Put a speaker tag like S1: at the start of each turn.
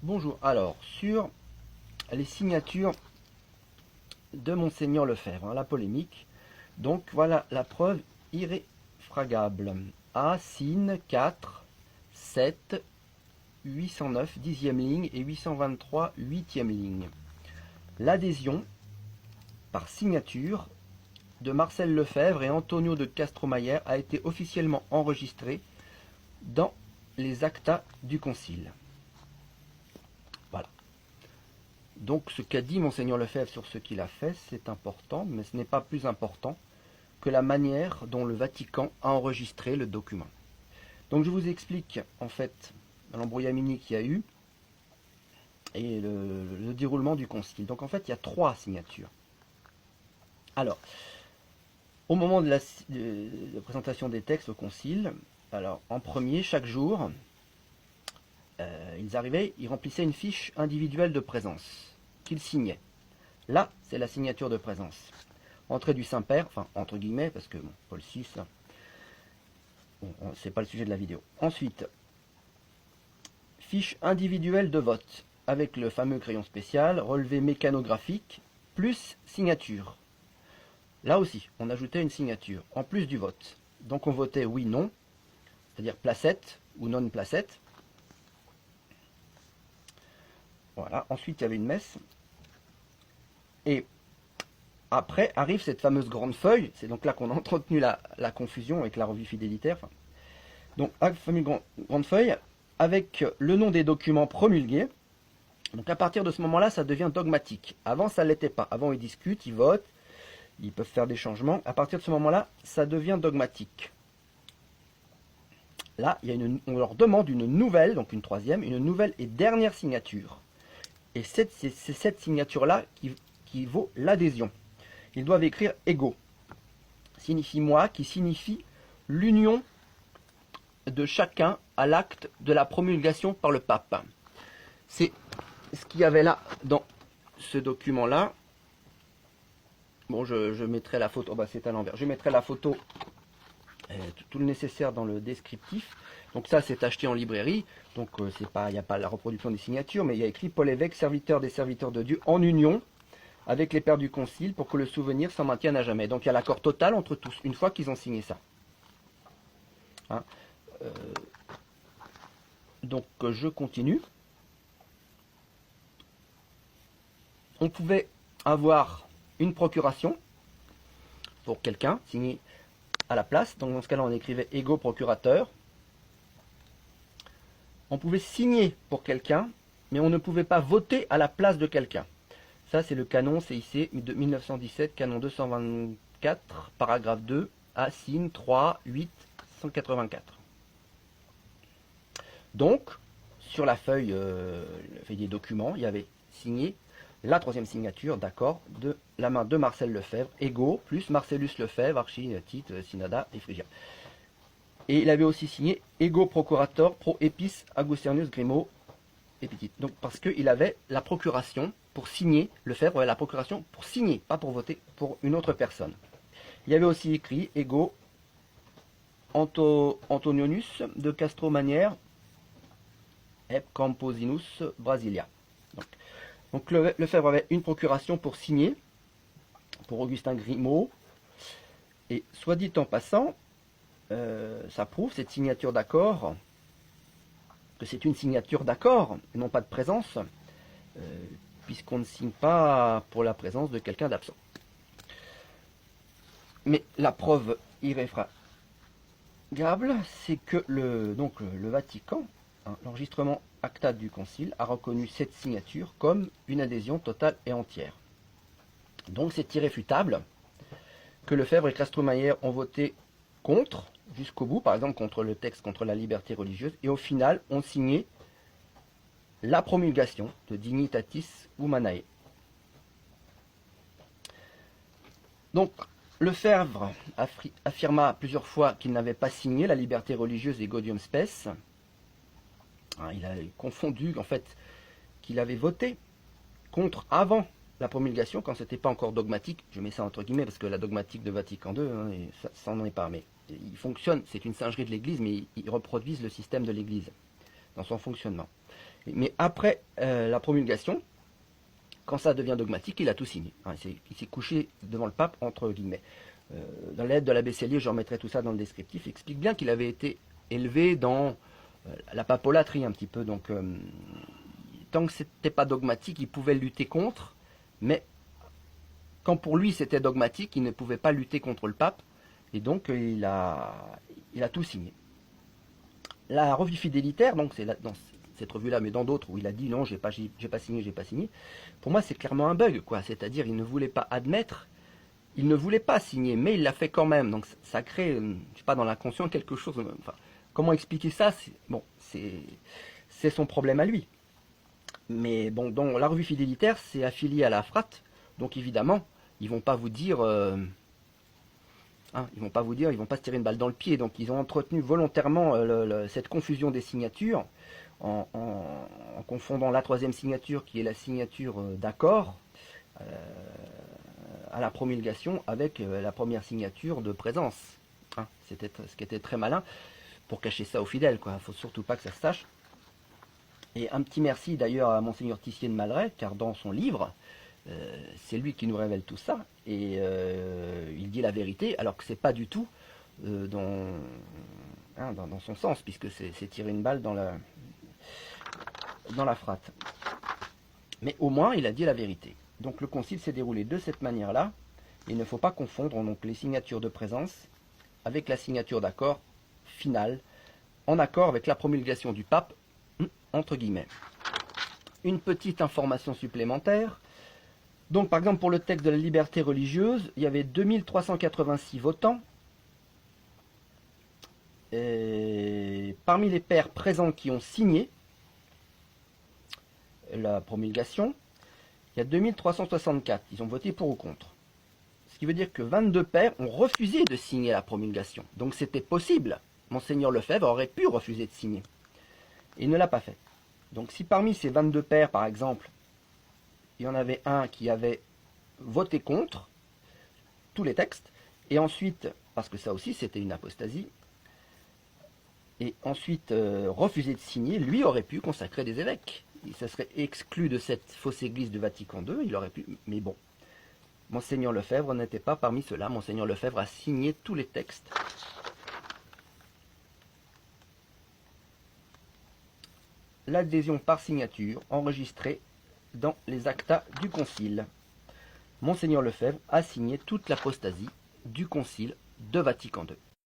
S1: Bonjour, alors sur les signatures de Monseigneur Lefebvre, la polémique, donc voilà la preuve irréfragable. A, Sin, 4, 7, 809, 10e ligne et 823, 8e ligne. L'adhésion par signature de Marcel Lefebvre et Antonio de Castromayer a été officiellement enregistrée dans les actas du concile. Voilà. Donc ce qu'a dit Monseigneur Lefebvre sur ce qu'il a fait, c'est important, mais ce n'est pas plus important que la manière dont le Vatican a enregistré le document. Donc je vous explique en fait l'embrouillamini qu'il y a eu et le déroulement du concile. Donc en fait il y a 3 signatures. Alors, au moment de la présentation des textes au concile, alors en premier, chaque jour, ils arrivaient, ils remplissaient une fiche individuelle de présence qu'ils signaient. Là, c'est la signature de présence. Entrée du Saint-Père, enfin entre guillemets, parce que bon, Paul VI, bon, c'est pas le sujet de la vidéo. Ensuite, fiche individuelle de vote, avec le fameux crayon spécial, relevé mécanographique, plus signature. Là aussi, on ajoutait une signature, en plus du vote. Donc on votait oui, non, c'est-à-dire placette ou non placette. Voilà, ensuite il y avait une messe. Et après arrive cette fameuse grande feuille, c'est donc là qu'on a entretenu la confusion avec la revue fidélitaire. Donc la fameuse grande feuille avec le nom des documents promulgués. Donc à partir de ce moment-là, ça devient dogmatique. Avant, ça ne l'était pas. Avant, ils discutent, ils votent, ils peuvent faire des changements. À partir de ce moment-là, ça devient dogmatique. Là, on leur demande une nouvelle, donc une troisième, une nouvelle et dernière signature. Et c'est cette signature-là qui vaut l'adhésion. Ils doivent écrire ego. Signifie moi, qui signifie l'union de chacun à l'acte de la promulgation par le pape. C'est ce qu'il y avait là dans ce document-là. Bon, je mettrai la photo, bah c'est à l'envers. Je mettrai la photo, tout le nécessaire dans le descriptif. Donc ça, c'est acheté en librairie. Donc il n'y a pas la reproduction des signatures, mais il y a écrit Paul Évêque, serviteur des serviteurs de Dieu, en union avec les pères du concile, pour que le souvenir s'en maintienne à jamais. Donc il y a l'accord total entre tous, une fois qu'ils ont signé ça. Hein, donc je continue. On pouvait avoir une procuration pour quelqu'un, signé à la place. Donc dans ce cas-là, on écrivait ego procurateur. On pouvait signer pour quelqu'un, mais on ne pouvait pas voter à la place de quelqu'un. Ça, c'est le canon CIC de 1917, canon 224, paragraphe 2, A, signe 3, 8, 184. Donc, sur la feuille des documents, il y avait signé la troisième signature, d'accord, de la main de Marcel Lefebvre, ego, plus Marcellus Lefebvre, archi, Tite, Synada et Phrygia. Et il avait aussi signé ego procurator pro epis Augustinius Grimo epitit. Donc parce qu'il avait la procuration pour signer, Lefebvre avait la procuration pour signer, pas pour voter pour une autre personne. Il y avait aussi écrit ego Antonionus de Castromanière et Camposinus Brasilia. Donc Lefebvre avait une procuration pour signer, pour Augustin Grimaud. Et soit dit en passant, ça prouve cette signature d'accord, que c'est une signature d'accord, et non pas de présence, puisqu'on ne signe pas pour la présence de quelqu'un d'absent. Mais la preuve irréfragable, c'est que le Vatican, hein, l'enregistrement acta du concile, a reconnu cette signature comme une adhésion totale et entière. Donc c'est irréfutable que Lefebvre et Castromayer ont voté contre, jusqu'au bout, par exemple contre le texte contre la liberté religieuse, et au final ont signé la promulgation de Dignitatis Humanae. Donc Lefebvre affirma plusieurs fois qu'il n'avait pas signé la liberté religieuse et Gaudium Spes. Il a confondu en fait qu'il avait voté contre avant la promulgation, quand c'était pas encore dogmatique. Je mets ça entre guillemets parce que la dogmatique de Vatican II, hein, ça n'en est pas. Mais il fonctionne, c'est une singerie de l'Église, mais ils reproduisent le système de l'Église dans son fonctionnement. Mais après la promulgation, quand ça devient dogmatique, il a tout signé. Hein, il s'est couché devant le pape, entre guillemets. Dans l'aide de l'abbé Cellier, je remettrai tout ça dans le descriptif, il explique bien qu'il avait été élevé dans la papolatrie un petit peu. Donc, tant que c'était pas dogmatique, il pouvait lutter contre, mais quand pour lui c'était dogmatique, il ne pouvait pas lutter contre le pape, et donc il a tout signé. La revue fidélitaire, donc c'est dans cette revue-là, mais dans d'autres où il a dit non, j'ai pas signé. Pour moi, c'est clairement un bug, quoi. C'est-à-dire, il ne voulait pas admettre, il ne voulait pas signer, mais il l'a fait quand même. Donc ça crée, je sais pas, dans l'inconscient quelque chose. Enfin, comment expliquer ça? Bon, c'est son problème à lui. Mais bon, dans la revue fidélitaire, c'est affilié à la FRAT, donc évidemment, ils vont pas vous dire, ils vont pas se tirer une balle dans le pied. Donc ils ont entretenu volontairement cette confusion des signatures en confondant la troisième signature qui est la signature d'accord à la promulgation avec la première signature de présence. Hein, c'était ce qui était très malin pour cacher ça aux fidèles, quoi. Il ne faut surtout pas que ça se sache. Et un petit merci d'ailleurs à Monseigneur Tissier de Malray, car dans son livre, c'est lui qui nous révèle tout ça, et il dit la vérité, alors que c'est pas du tout dans son sens, puisque c'est tirer une balle dans la frate. Mais au moins, il a dit la vérité. Donc le concile s'est déroulé de cette manière-là. Il ne faut pas confondre donc les signatures de présence avec la signature d'accord finale, en accord avec la promulgation du pape, entre guillemets. Une petite information supplémentaire. Donc par exemple pour le texte de la liberté religieuse, il y avait 2386 votants. Et parmi les pères présents qui ont signé la promulgation, il y a 2364. Ils ont voté pour ou contre. Ce qui veut dire que 22 pères ont refusé de signer la promulgation. Donc c'était possible. Monseigneur Lefebvre aurait pu refuser de signer. Et il ne l'a pas fait. Donc si parmi ces 22 pères, par exemple, il y en avait un qui avait voté contre tous les textes, et ensuite, parce que ça aussi c'était une apostasie, et ensuite refusé de signer, lui aurait pu consacrer des évêques. Il se serait exclu de cette fausse église de Vatican II, il aurait pu, mais bon. Monseigneur Lefebvre n'était pas parmi ceux-là. Monseigneur Lefebvre a signé tous les textes. L'adhésion par signature enregistrée dans les actas du concile. Monseigneur Lefebvre a signé toute l'apostasie du concile de Vatican II.